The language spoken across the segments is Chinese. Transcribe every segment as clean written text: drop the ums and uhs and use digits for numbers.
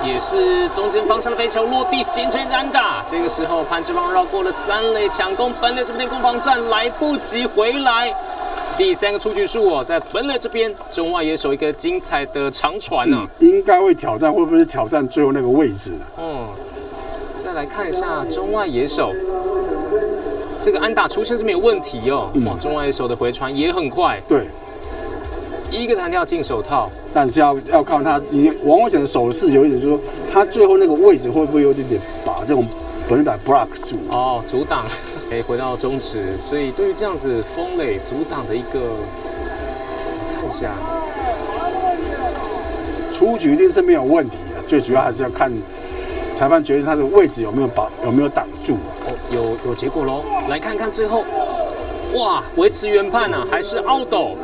也是中间方向的飞球落地形成安打。这个时候潘志邦绕过了三垒抢攻，本垒这边攻防战来不及回来。第3个出局数哦，在本垒这边，中外野手一个精彩的长传啊，应该会挑战，会不会是挑战最后那个位置？再来看一下中外野手，这个安打出现是没有问题哦。哇，中外野手的回传也很快。对，一个弹跳进手套，但是要靠他，王伟翔的手势有一点，就是说他最后那个位置会不会有点把这种本垒板 block 住？阻挡。回到中职，所以对于这样子锋垒阻挡的一个，看一下，出局一定是没有问题的，最主要还是要看裁判决定他的位置有没有挡住。有结果喽，来看看最后，哇，维持原判啊，还是out。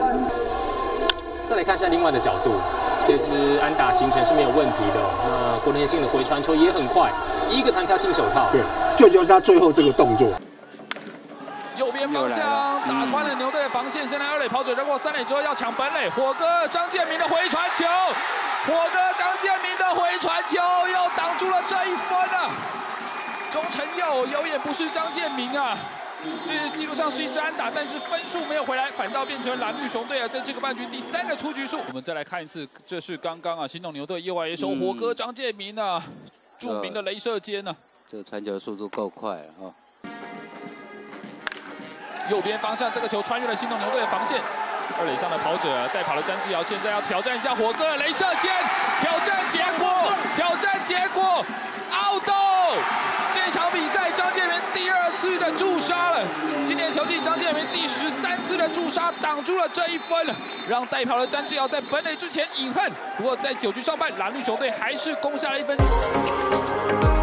再来看一下另外的角度，这支安打形成是没有问题的。那郭天信的回传球也很快，一个弹跳进手套。对，最就是他最后这个动作。右边方向打穿了牛队的防线，现在二垒跑者绕过三垒之后要抢本垒，火哥张建民的回传球，又挡住了这一分啊！钟成佑有眼不识张建民啊，这记录上是一支安打，但是分数没有回来，反倒变成蓝绿熊队啊，在这个半局第3个出局数。我们再来看一次，这是刚刚新农牛队右外野手火哥张建民啊，著名的雷射肩啊，这个传球速度够快啊！右边方向，这个球穿越了新农牛队的防线，二垒上的跑者带跑了詹志尧，现在要挑战一下火哥的雷射肩，挑战结果 out。这场比赛张建民第2次的驻杀了，今年球季张建民第13次的驻杀挡住了这一分了，让带跑的詹志尧在本垒之前饮恨。不过在9局上半，蓝绿球队还是攻下了1分。